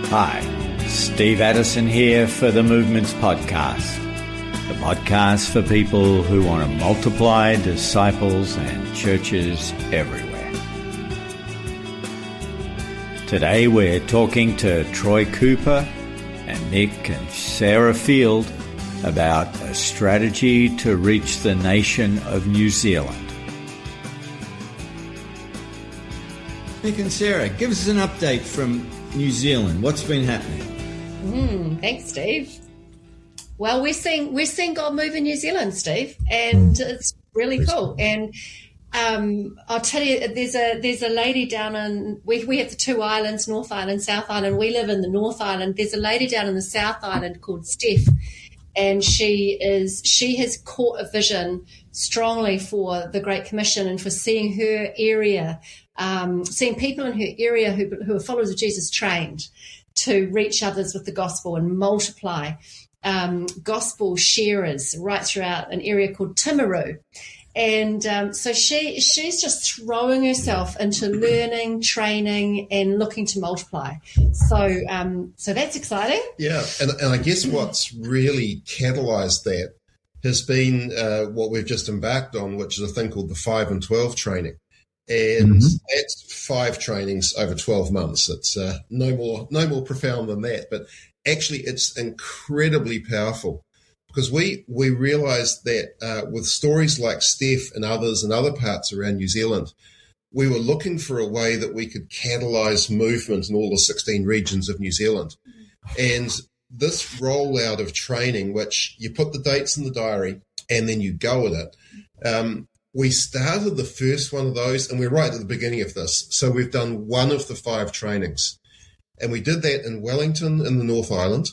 Hi, Steve Addison here for the Movements Podcast, the podcast for people who want to multiply disciples and churches everywhere. Today we're talking to Troy Cooper and Nick and Sarah Field about a strategy to reach the nation of New Zealand. Nick and Sarah, give us an update from New Zealand. What's been happening? Thanks, Steve. Well, we're seeing God move in New Zealand, Steve, and it's really cool. And I'll tell you, there's a lady down in we have the two islands, North Island, South Island. We live in the North Island. There's a lady down in the South Island called Steph, and she has caught a vision strongly for the Great Commission and for seeing her area. Seeing people in her area who are followers of Jesus trained to reach others with the gospel and multiply gospel sharers right throughout an area called Timaru. And so she's just throwing herself into learning, training, and looking to multiply. So that's exciting. Yeah, and I guess what's really catalysed that has been what we've just embarked on, which is a thing called the 5 and 12 training. And that's 5 trainings over 12 months. It's no more profound than that. But actually, it's incredibly powerful because we realised that with stories like Steph and others in other parts around New Zealand, we were looking for a way that we could catalyse movement in all the 16 regions of New Zealand. And this rollout of training, which you put the dates in the diary and then you go with it, we started the first one of those, and we're right at the beginning of this. So we've done one of the 5 trainings. And we did that in Wellington in the North Island,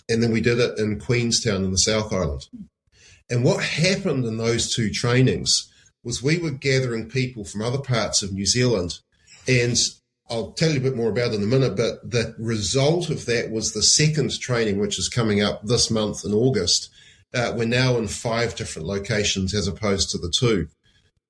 and then we did it in Queenstown in the South Island. And what happened in those 2 trainings was we were gathering people from other parts of New Zealand, and I'll tell you a bit more about it in a minute, but the result of that was the second training, which is coming up this month in August. We're now in 5 different locations as opposed to the 2.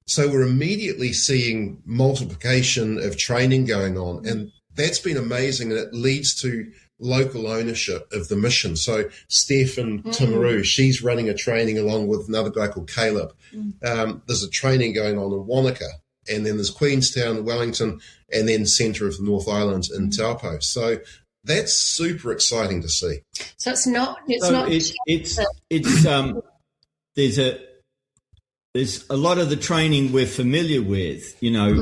So we're immediately seeing multiplication of training going on, and that's been amazing, and it leads to local ownership of the mission. So Steph in Timaru, she's running a training along with another guy called Caleb. There's a training going on in Wanaka, and then there's Queenstown, Wellington, and then centre of the North Island in Taupo. So that's super exciting to see. So there's a lot of the training we're familiar with,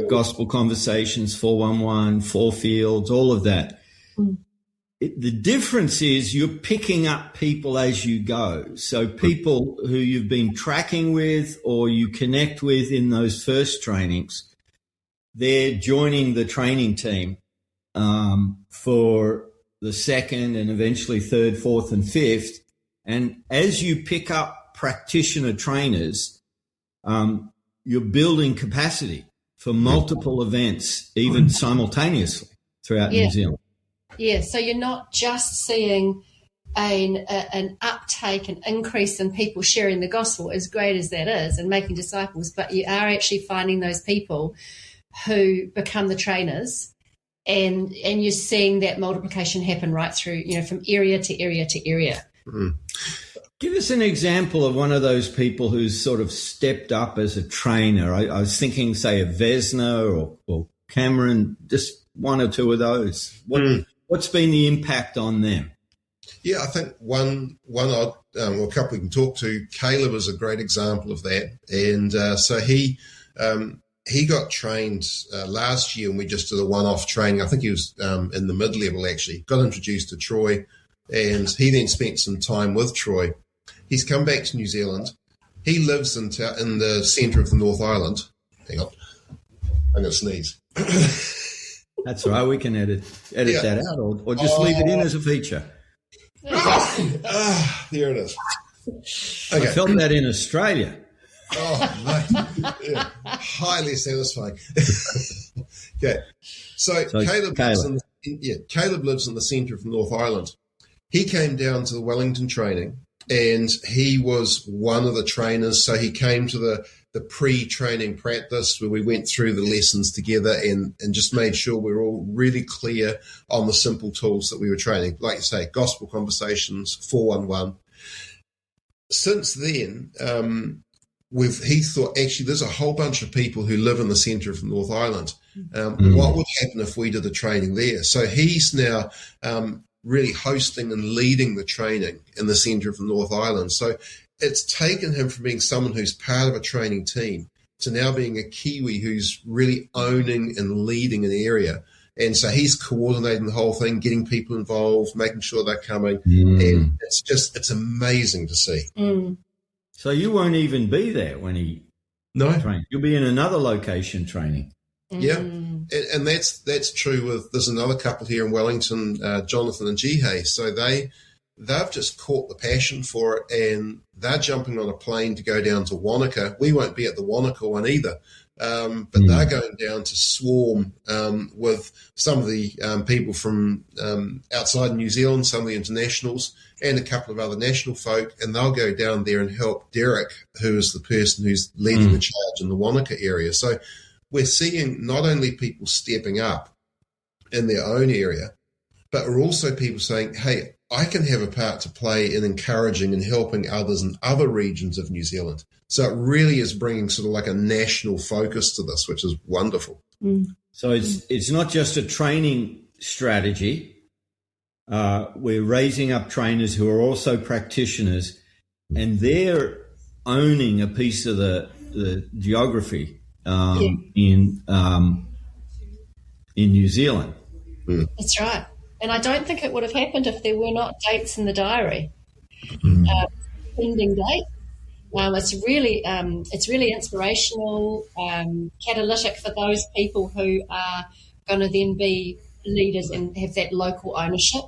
Gospel Conversations, 411, 4 Fields, all of that. The difference is you're picking up people as you go. So people who you've been tracking with or you connect with in those first trainings, they're joining the training team for the second and eventually third, fourth and fifth. And as you pick up practitioner trainers, you're building capacity for multiple events, even simultaneously throughout New Zealand. Yeah, so you're not just seeing an uptake, an increase in people sharing the gospel, as great as that is, and making disciples, but you are actually finding those people who become the trainers, and you're seeing that multiplication happen right through, from area to area to area. Give us an example of one of those people who's sort of stepped up as a trainer. I was thinking, say, of Vesna or Cameron, just one or two of those. What's been the impact on them? Yeah, I think one a couple we can talk to. Caleb is a great example of that. And so he got trained last year, and we just did a one-off training. I think he was in the mid-level, actually. Got introduced to Troy, and he then spent some time with Troy. He's come back to New Zealand. He lives in the centre of the North Island. Hang on. I'm going to sneeze. That's all right. We can edit that out or just leave it in as a feature. There it is. Okay. I felt that in Australia. Oh, mate. Yeah. Highly satisfying. Okay. So Caleb lives in the centre of North Island. He came down to the Wellington training, and he was one of the trainers. So he came to the pre-training practice where we went through the lessons together and just made sure we were all really clear on the simple tools that we were training. Like you say, Gospel Conversations, 411. Since then, he thought, actually, there's a whole bunch of people who live in the centre of the North Island. What would happen if we did the training there? So he's now really hosting and leading the training in the centre of the North Island. So it's taken him from being someone who's part of a training team to now being a Kiwi who's really owning and leading an area. And so he's coordinating the whole thing, getting people involved, making sure they're coming. And it's amazing to see. So you won't even be there when he trains. You'll be in another location training. Yeah. And that's true with, there's another couple here in Wellington, Jonathan and Jihei. So they've just caught the passion for it, and they're jumping on a plane to go down to Wanaka. We won't be at the Wanaka one either, but they're going down to swarm with some of the people from outside New Zealand, some of the internationals, and a couple of other national folk, and they'll go down there and help Derek, who is the person who's leading the charge in the Wanaka area. So we're seeing not only people stepping up in their own area, but we're also people saying, hey, I can have a part to play in encouraging and helping others in other regions of New Zealand. So it really is bringing sort of like a national focus to this, which is wonderful. So it's not just a training strategy. We're raising up trainers who are also practitioners, and they're owning a piece of the geography in New Zealand. That's right. And I don't think it would have happened if there were not dates in the diary. Pending date. It's really inspirational, catalytic for those people who are going to then be leaders and have that local ownership.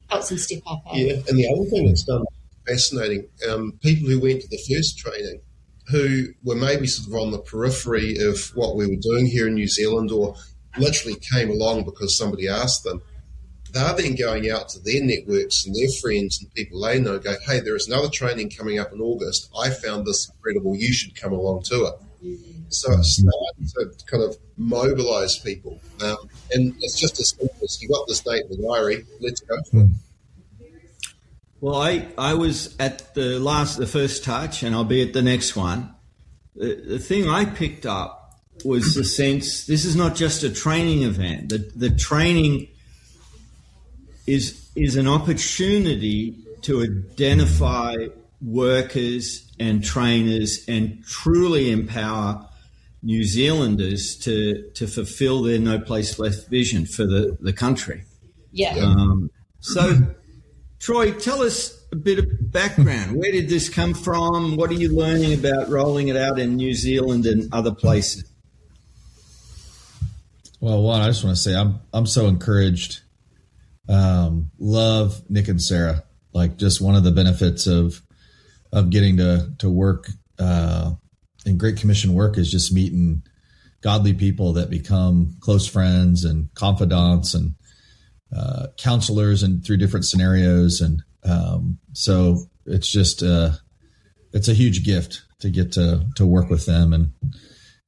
Helps them step up. Yeah, and the other thing that's done fascinating, people who went to the first training who were maybe sort of on the periphery of what we were doing here in New Zealand, or literally came along because somebody asked them, they're then going out to their networks and their friends and people they know, go, hey, there is another training coming up in August. I found this incredible. You should come along to it. So it's starting to kind of mobilise people. And it's just as simple as, you got this date in the diary, let's go for it. Well, I was at the first touch, and I'll be at the next one. The thing I picked up was the sense this is not just a training event. The training is an opportunity to identify workers and trainers and truly empower New Zealanders to fulfill their no place left vision for the country. Yeah. So, Troy, tell us a bit of background. Where did this come from? What are you learning about rolling it out in New Zealand and other places? Well, one, I just want to say I'm so encouraged. Love Nick and Sarah. Like, just one of the benefits of getting to work in Great Commission work is just meeting godly people that become close friends and confidants and counselors and through different scenarios. And so it's just it's a huge gift to get to work with them and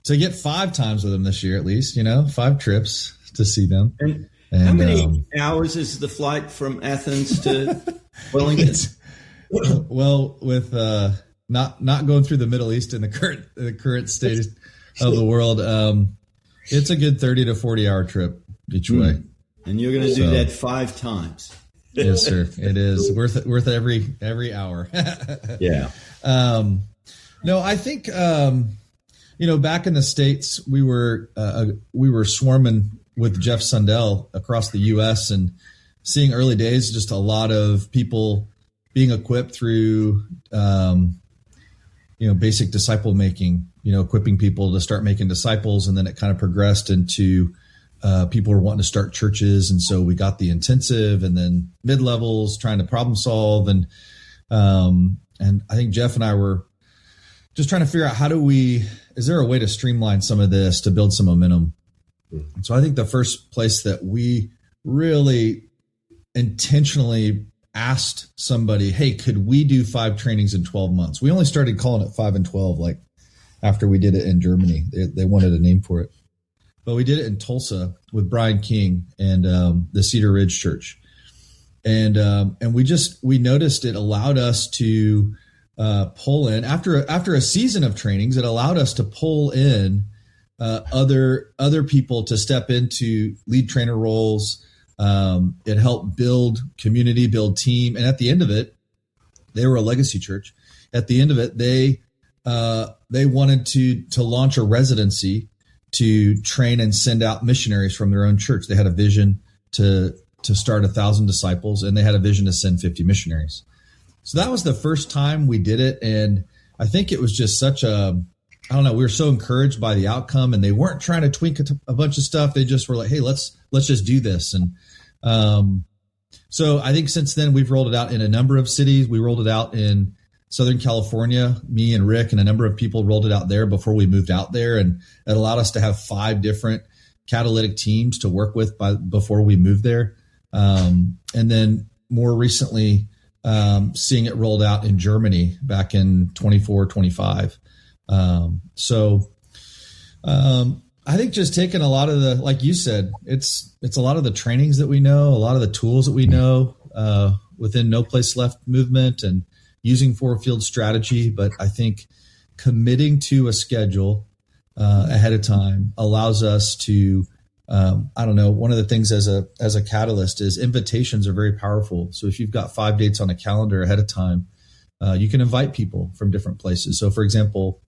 to get 5 times with them this year, at least, 5 trips to see them. And how many hours is the flight from Athens to Wellington? Well, with not going through the Middle East in the current state of the world, it's a good 30 to 40 hour trip each way. And you're going to do that 5 times. Yes, sir. It is worth every hour. Yeah. No, I think back in the States, we were swarming with Jeff Sundell across the U.S. and seeing early days, just a lot of people being equipped through, basic disciple making, equipping people to start making disciples. And then it kind of progressed into people were wanting to start churches. And so we got the intensive and then mid-levels trying to problem solve. And I think Jeff and I were just trying to figure out is there a way to streamline some of this to build some momentum? So I think the first place that we really intentionally asked somebody, hey, could we do 5 trainings in 12 months? We only started calling it 5 and 12, like after we did it in Germany. They wanted a name for it. But we did it in Tulsa with Brian King and the Cedar Ridge Church. And we noticed it allowed us to pull in after a season of trainings. It allowed us to pull in other people to step into lead trainer roles. It helped build community, build team, and at the end of it, they were a legacy church. At the end of it, they wanted to launch a residency to train and send out missionaries from their own church. They had a vision to start 1,000 disciples, and they had a vision to send 50 missionaries. So that was the first time we did it. And I think it was just such we were so encouraged by the outcome, and they weren't trying to tweak a bunch of stuff. They just were like, hey, let's just do this. And so I think since then we've rolled it out in a number of cities. We rolled it out in Southern California. Me and Rick and a number of people rolled it out there before we moved out there. And it allowed us to have 5 different catalytic teams to work with before we moved there. And then more recently, seeing it rolled out in Germany back in 24, 25. I think just taking a lot of the, like you said, it's a lot of the trainings that we know, a lot of the tools that we know within No Place Left movement and using 4-field strategy. But I think committing to a schedule ahead of time allows us to, one of the things as a catalyst is invitations are very powerful. So if you've got 5 dates on a calendar ahead of time, you can invite people from different places. So for example,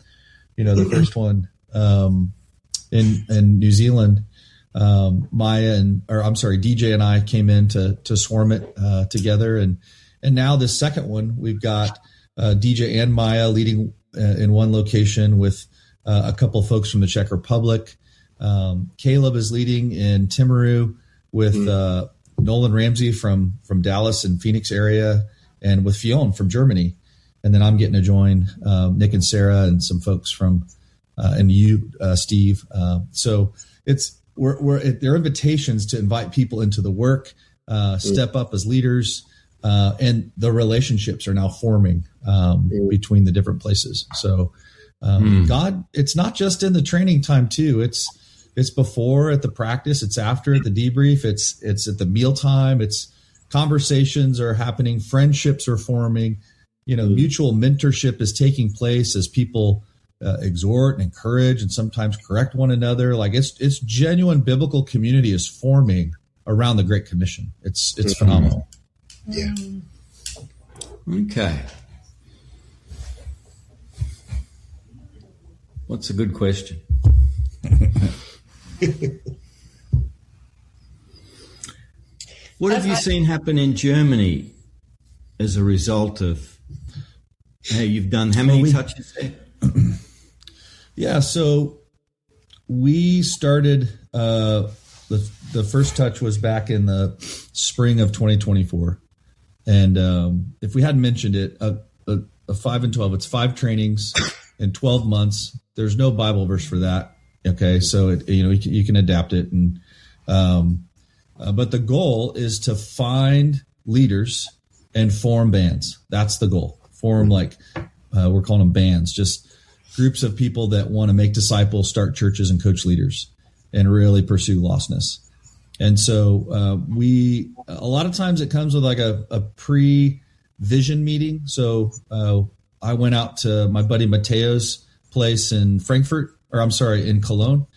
the first one in New Zealand, DJ and I came in to swarm it together. And now this second one, we've got DJ and Maya leading in one location with a couple of folks from the Czech Republic. Caleb is leading in Timaru with Nolan Ramsey from Dallas and Phoenix area, and with Fionn from Germany. And then I'm getting to join Nick and Sarah and some folks from and you, Steve. So they're invitations to invite people into the work, step up as leaders, and the relationships are now forming between the different places. So God, it's not just in the training time too. It's before at the practice, it's after at the debrief, it's at the mealtime, it's conversations are happening, friendships are forming, mutual mentorship is taking place as people exhort and encourage and sometimes correct one another. Like it's genuine biblical community is forming around the Great Commission. It's phenomenal. Yeah. Okay. What's a good question? What have you seen happen in Germany as a result of how you've done? How many touches there? Yeah, so we started, the first touch was back in the spring of 2024. And if we hadn't mentioned it, a 5 and 12, it's 5 trainings in 12 months. There's no Bible verse for that. Okay, so you can adapt it, and but the goal is to find leaders and form bands. That's the goal. Form we're calling them bands, just groups of people that want to make disciples, start churches, and coach leaders, and really pursue lostness. And so a lot of times it comes with like a pre-vision meeting. So I went out to my buddy Mateo's place in in Cologne,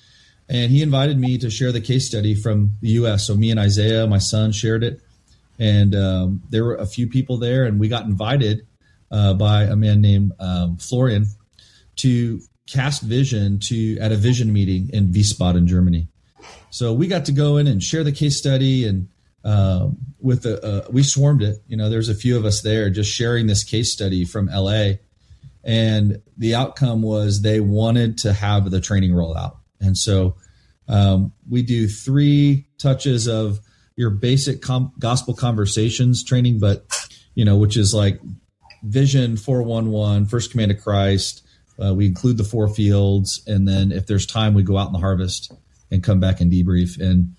and he invited me to share the case study from the U.S. So me and Isaiah, my son, shared it, and there were a few people there, and we got invited by a man named Florian to cast vision at a vision meeting in Wiesbaden, Germany. So we got to go in and share the case study, and we swarmed it. There's a few of us there just sharing this case study from LA. And the outcome was they wanted to have the training roll out. And so we do 3 touches of your basic gospel conversations training, but, which is like Vision 411, First Command of Christ. We include the 4 fields. And then if there's time, we go out in the harvest and come back and debrief. And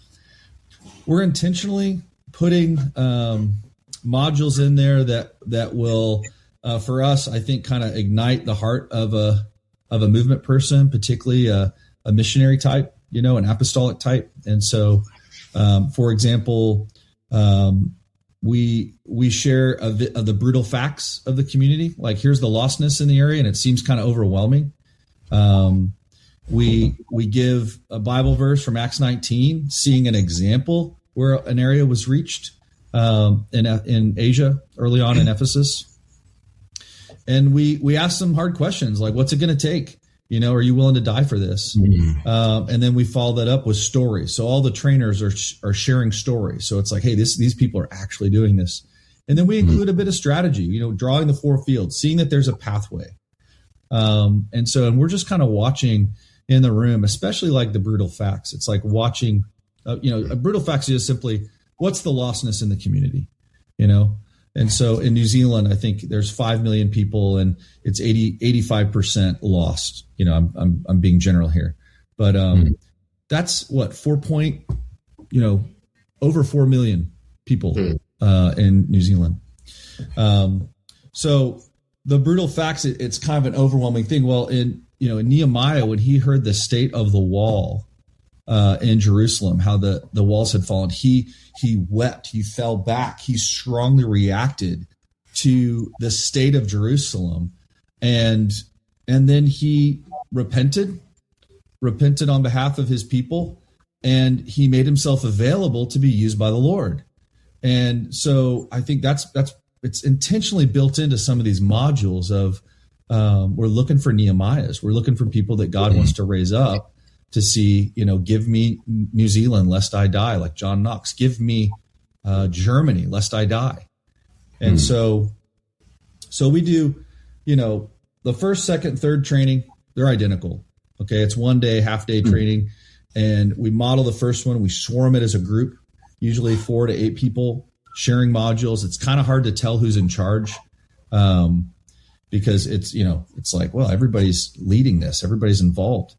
we're intentionally putting modules in there that will, for us, I think, kind of ignite the heart of a movement person, particularly a missionary type, an apostolic type. And so, for example, we share of the brutal facts of the community. Like, here's the lostness in the area, and it seems kind of overwhelming. We give a Bible verse from Acts 19, seeing an example where an area was reached in Asia early on in Ephesus. And we ask some hard questions like, what's it going to take? Are you willing to die for this? And then we follow that up with stories. So all the trainers are sharing stories. So it's like, hey, these people are actually doing this. And then we include a bit of strategy, drawing the 4 fields, seeing that there's a pathway. And we're just kind of watching in the room, especially like the brutal facts. It's like watching, a brutal facts is simply, what's the lostness in the community, And so in New Zealand, I think there's 5 million people and it's 85% lost. I'm being general here, but that's what over 4 million people in New Zealand. So the brutal facts, it's kind of an overwhelming thing. Well, in Nehemiah, when he heard the state of the wall in Jerusalem, how the walls had fallen, he wept, he fell back, he strongly reacted to the state of Jerusalem, and then he repented on behalf of his people, and he made himself available to be used by the Lord. And so I think it's intentionally built into some of these modules of we're looking for Nehemiahs, we're looking for people that God wants to raise up to see, give me New Zealand lest I die, like John Knox. Give me Germany lest I die. And so we do, the first, second, third training, they're identical. Okay, it's 1 day, half day training, and we model the first one. We swarm it as a group, usually 4 to 8 people sharing modules. It's kind of hard to tell who's in charge because it's like, well, everybody's leading this, everybody's involved.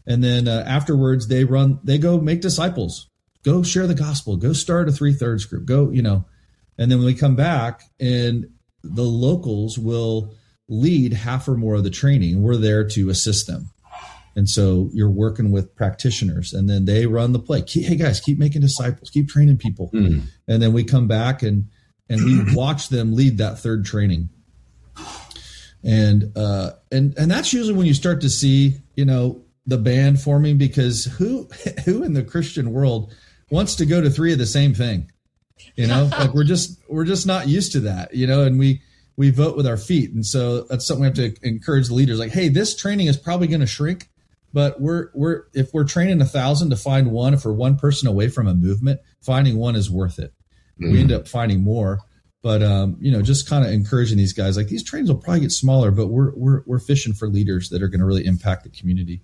And then afterwards, they go make disciples, go share the gospel, go start a 3/3 group, go, and then when we come back and the locals will lead half or more of the training, we're there to assist them. And so you're working with practitioners and then they run the play. Hey guys, keep making disciples, keep training people. And then we come back and we watch them lead that third training. And that's usually when you start to see, the band forming, because who in the Christian world wants to go to 3 of the same thing? Like we're just not used to that, and we vote with our feet. And so that's something we have to encourage the leaders, like, hey, this training is probably going to shrink, but if we're training 1,000 to find one, if we're one person away from a movement, finding one is worth it. We end up finding more, but just kind of encouraging these guys, like, these trainings will probably get smaller, but we're fishing for leaders that are going to really impact the community.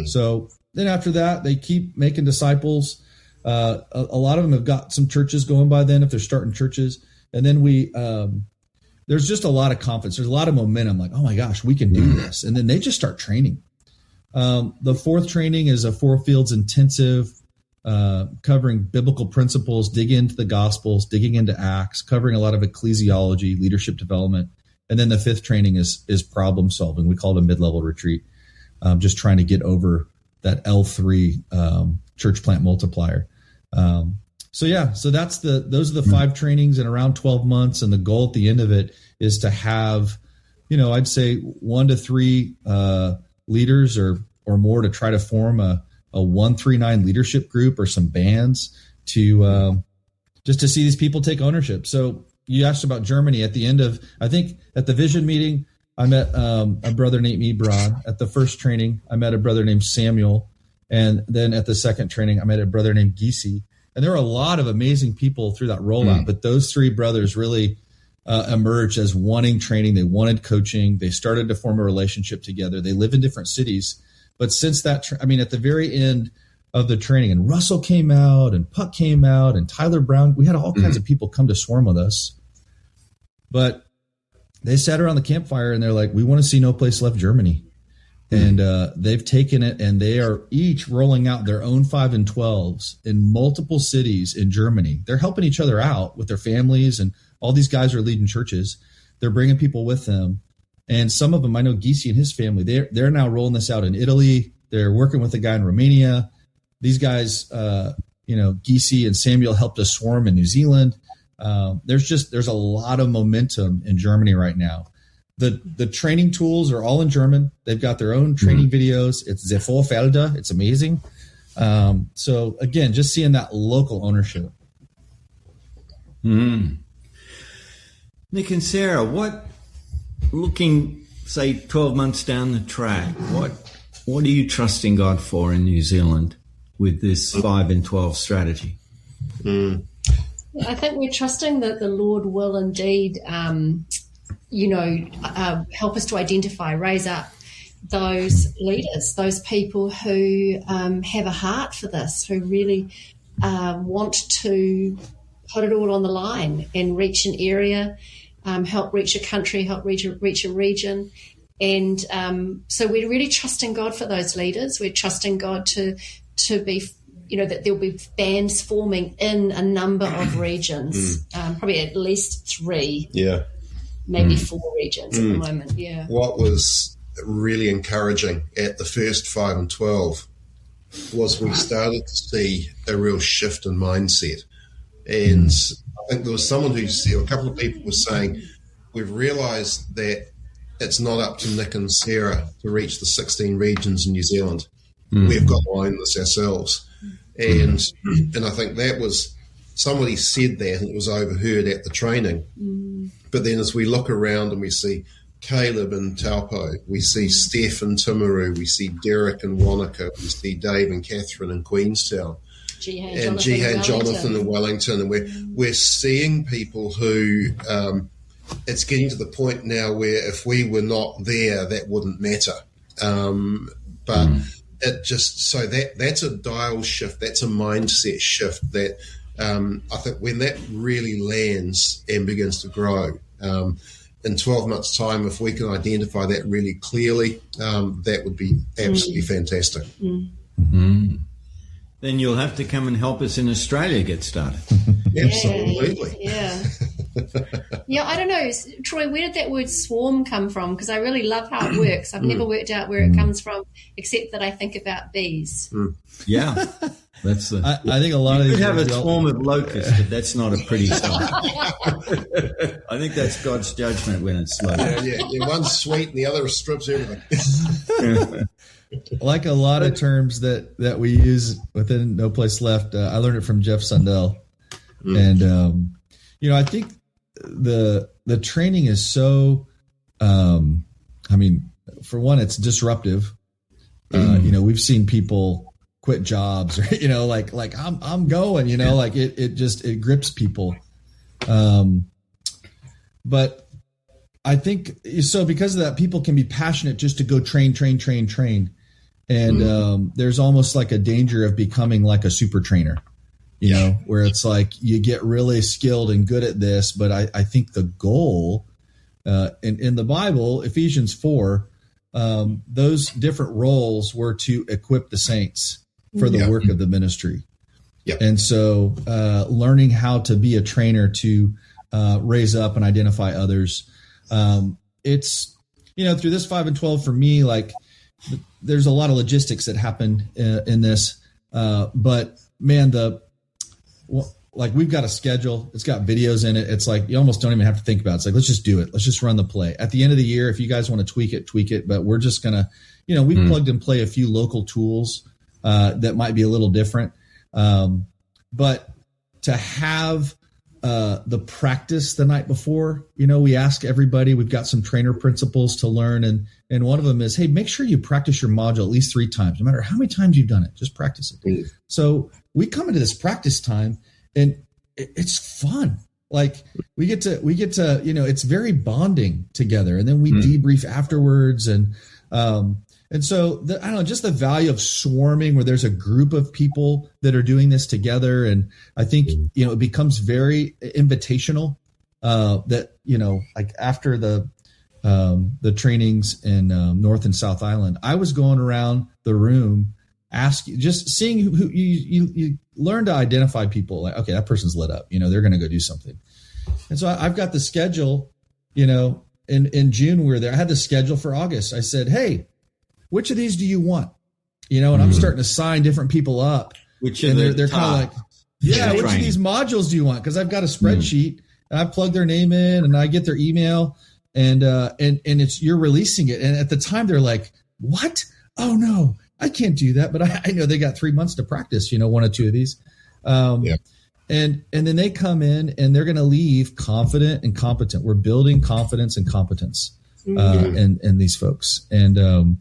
So then after that, they keep making disciples. A lot of them have got some churches going by then if they're starting churches. And then there's just a lot of confidence. There's a lot of momentum, like, oh my gosh, we can do this. And then they just start training. The fourth training is a 4 fields intensive, covering biblical principles, digging into the Gospels, digging into Acts, covering a lot of ecclesiology, leadership development. And then the 5th training is problem solving. We call it a mid-level retreat. Just trying to get over that L3 church plant multiplier. So those are the 5 trainings in around 12 months. And the goal at the end of it is to have, I'd say 1 to 3 leaders or more to try to form a 139 leadership group or some bands to just to see these people take ownership. So you asked about Germany. At the end of, I think at the vision meeting, I met a brother named Ebron. At the first training, I met a brother named Samuel. And then at the second training, I met a brother named Giesi. And there were a lot of amazing people through that rollout. But those 3 brothers really emerged as wanting training. They wanted coaching. They started to form a relationship together. They live in different cities. But since that, at the very end of the training, and Russell came out, and Puck came out, and Tyler Brown, we had all kinds of people come to swarm with us. But they sat around the campfire and they're like, we want to see No Place Left Germany. And they've taken it, and they are each rolling out their own 5 and 12s in multiple cities in Germany. They're helping each other out with their families, and all these guys are leading churches. They're bringing people with them. And some of them, I know Giesi and his family, they're now rolling this out in Italy. They're working with a guy in Romania. These guys, Giesi and Samuel helped us swarm in New Zealand. There's a lot of momentum in Germany right now. The training tools are all in German. They've got their own training videos. It's Zevorfelder. It's amazing. So again, just seeing that local ownership. Nick and Sarah, looking, say, 12 months down the track, what are you trusting God for in New Zealand with this 5 and 12 strategy? I think we're trusting that the Lord will indeed help us to identify, raise up those leaders, those people who have a heart for this, who really want to put it all on the line and reach an area, help reach a country, help reach a region. And so we're really trusting God for those leaders. We're trusting God to be, that there'll be bands forming in a number of regions, probably at least 3. Yeah. Maybe 4 regions at the moment, yeah. What was really encouraging at the first 5 and 12 was we started to see a real shift in mindset. And I think there was someone a couple of people were saying, we've realised that it's not up to Nick and Sarah to reach the 16 regions in New Zealand. We've got to own this ourselves. And I think that was, somebody said that and it was overheard at the training. But then as we look around and we see Caleb in Taupo, we see Steph in Timaru, we see Derek in Wanaka, we see Dave and Catherine in Queenstown, and Jihan Jonathan in Wellington. And we're seeing people who it's getting to the point now where if we were not there, that wouldn't matter. But it just, so that's a dial shift, that's a mindset shift that I think when that really lands and begins to grow, in 12 months' time, if we can identify that really clearly, that would be absolutely fantastic. Then you'll have to come and help us in Australia get started. Absolutely. Yeah. Yeah, I don't know, Troy, where did that word swarm come from? Because I really love how it works. I've never worked out where it comes from, except that I think about bees. Yeah. That's I think a lot of these have a swarm of locusts, but that's not a pretty sight. I think that's God's judgment when it's slow. Yeah, one's sweet and the other strips everything. Like a lot of terms that we use within No Place Left, I learned it from Jeff Sundell. And, I think the training is so, for one, it's disruptive. We've seen people quit jobs, or like I'm going, it grips people. But I think so because of that, people can be passionate just to go train, and there's almost like a danger of becoming like a super trainer, where it's like you get really skilled and good at this. But I think the goal in the Bible, Ephesians 4, those different roles were to equip the saints for the work of the ministry. Yep. And so learning how to be a trainer to raise up and identify others. It's, through this 5 and 12 for me, like there's a lot of logistics that happen in this. But man, we've got a schedule. It's got videos in it. It's like you almost don't even have to think about it. It's like, let's just do it. Let's just run the play. At the end of the year, if you guys want to tweak it. But we're just going to, we've plugged and play a few local tools that might be a little different. But to have the practice the night before, we ask everybody, we've got some trainer principles to learn. And one of them is, hey, make sure you practice your module at least 3 times, no matter how many times you've done it, just practice it. So we come into this practice time and it's fun. Like we get to, it's very bonding together, and then we debrief afterwards. And so I don't know, just the value of swarming where there's a group of people that are doing this together. And I think, it becomes very invitational, that, like after the the trainings in North and South Island, I was going around the room, just seeing who you learn to identify people. Like, okay, that person's lit up. They're going to go do something. And so I've got the schedule. In June we were there. I had the schedule for August. I said, hey, which of these do you want? And I'm starting to sign different people up. Which and they're kind of like, yeah, which of these modules do you want? Because I've got a spreadsheet and I plug their name in and I get their email and it's you're releasing it. And at the time they're like, what? Oh no, I can't do that. But I know they got 3 months to practice, one or two of these. And then they come in and they're going to leave confident and competent. We're building confidence and competence in these folks. And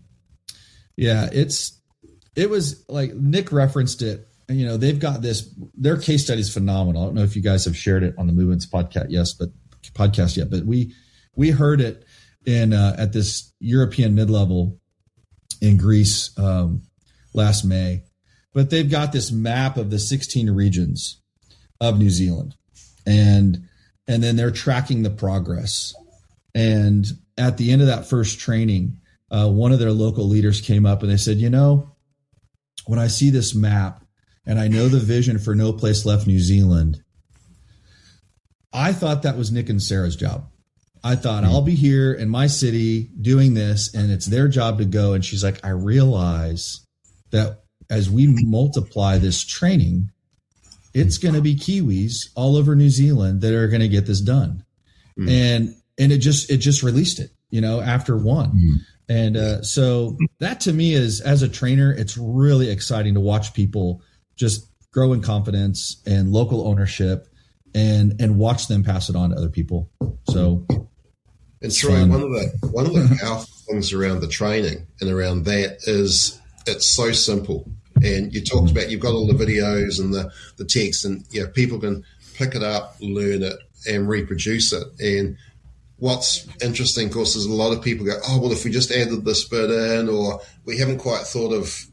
it was like Nick referenced it. They've got their case study is phenomenal. I don't know if you guys have shared it on the Movements podcast, but we heard it in at this European mid-level in Greece last May. But they've got this map of the 16 regions of New Zealand, and then they're tracking the progress. And at the end of that first training, one of their local leaders came up and they said, when I see this map and I know the vision for No Place Left New Zealand, I thought that was Nick and Sarah's job. I thought I'll be here in my city doing this and it's their job to go. And she's like, I realize that as we multiply this training, it's going to be Kiwis all over New Zealand that are going to get this done. And it just released it, after one. And so that to me is, as a trainer, it's really exciting to watch people just grow in confidence and local ownership and watch them pass it on to other people. So it's Troy, one of the powerful things around the training and around that is it's so simple. And you talked about, you've got all the videos and the text, and people can pick it up, learn it, and reproduce it. And what's interesting, of course, is a lot of people go, oh, well, if we just added this bit in, or we haven't quite thought of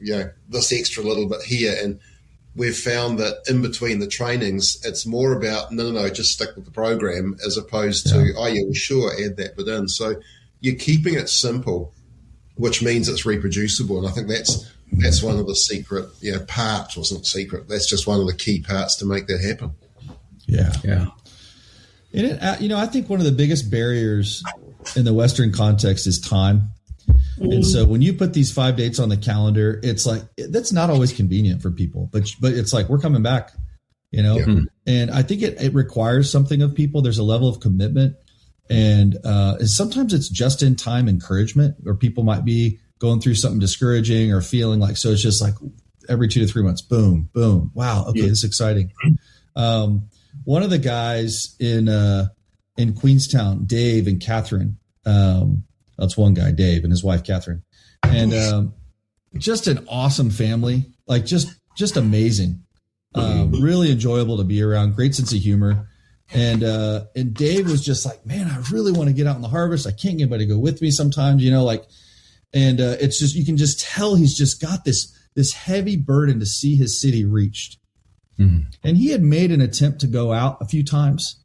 this extra little bit here. And we've found that in between the trainings, it's more about, no, just stick with the program, as opposed to, oh, yeah, well, sure, add that bit in. So you're keeping it simple, which means it's reproducible. And I think that's one of the secret parts, or it's not secret. That's just one of the key parts to make that happen. Yeah. And I think one of the biggest barriers in the Western context is time. And so when you put these 5 dates on the calendar, it's like, that's not always convenient for people, but it's like, we're coming back, and I think it requires something of people. There's a level of commitment, and sometimes it's just in time encouragement, or people might be going through something discouraging or feeling like, so it's just like every 2 to 3 months, boom, boom. Wow. Okay. This is exciting. One of the guys in Queenstown, Dave and Catherine, that's one guy, Dave, and his wife, Catherine, and just an awesome family, like just amazing, really enjoyable to be around, great sense of humor. And Dave was just like, man, I really want to get out in the harvest. I can't get anybody to go with me sometimes, and it's just, you can just tell he's just got this heavy burden to see his city reached. And he had made an attempt to go out a few times,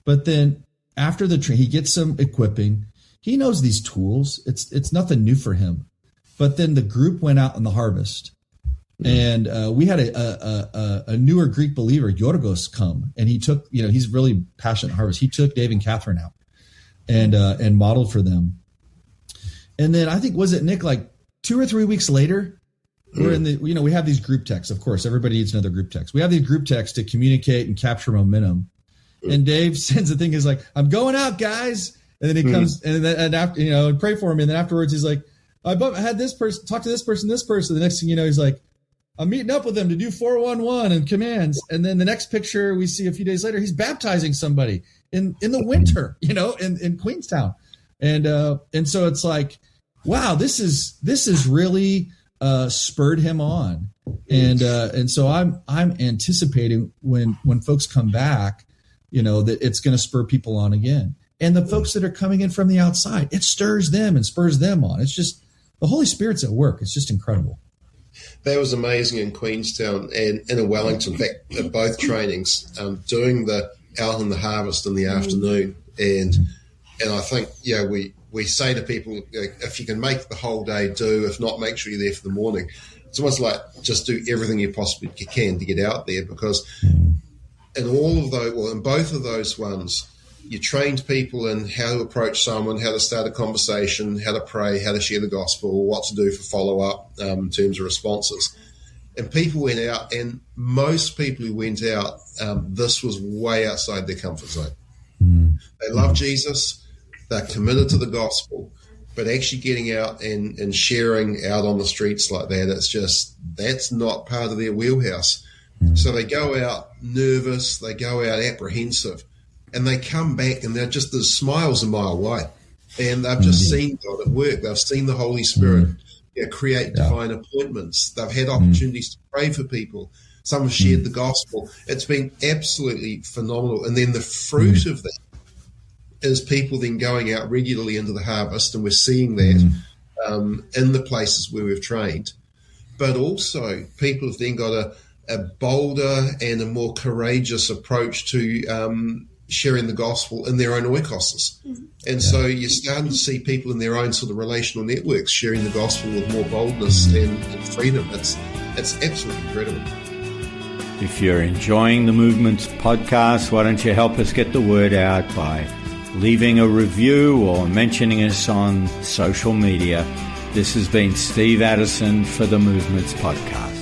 but then after the train, he gets some equipping. He knows these tools. It's nothing new for him. But then the group went out in the harvest, and we had a newer Greek believer, Yorgos, come, and he took, he's really passionate harvest. He took Dave and Catherine out and modeled for them. And then I think, was it Nick, like 2 or 3 weeks later, we're in the, we have these group texts. Of course, everybody needs another group text. We have these group texts to communicate and capture momentum. And Dave sends a thing. He's like, I'm going out, guys. And then he comes and after, pray for him. And then afterwards, he's like, I had this person talk to this person. The next thing you know, he's like, I'm meeting up with them to do 411 and commands. And then the next picture we see a few days later, he's baptizing somebody in the winter, in Queenstown. And so it's like, wow, this is really spurred him on. And so I'm anticipating when folks come back, that it's going to spur people on again. And the folks that are coming in from the outside, it stirs them and spurs them on. It's just, the Holy Spirit's at work. It's just incredible. That was amazing in Queenstown and in Wellington. In fact, at both trainings, doing the out in the harvest in the afternoon. And I think, we we say to people, if you can make the whole day, do. If not, make sure you're there for the morning. It's almost like just do everything you possibly can to get out there, because in all of those, well, in both of those ones, you trained people in how to approach someone, how to start a conversation, how to pray, how to share the gospel, what to do for follow-up in terms of responses. And people went out, and most people who went out, this was way outside their comfort zone. They love Jesus, they're committed to the gospel, but actually getting out and sharing out on the streets like that, that's not part of their wheelhouse. So they go out nervous, they go out apprehensive, and they come back and they're just, the smiles a mile wide. And they've just seen God at work. They've seen the Holy Spirit create divine appointments. They've had opportunities to pray for people. Some have shared the gospel. It's been absolutely phenomenal. And then the fruit of that is people then going out regularly into the harvest, and we're seeing that in the places where we've trained. But also people have then got a bolder and a more courageous approach to sharing the gospel in their own oikoses. And so you're starting to see people in their own sort of relational networks sharing the gospel with more boldness and freedom. It's absolutely incredible. If you're enjoying the Movements podcast, why don't you help us get the word out by leaving a review or mentioning us on social media. This has been Steve Addison for the Movements podcast.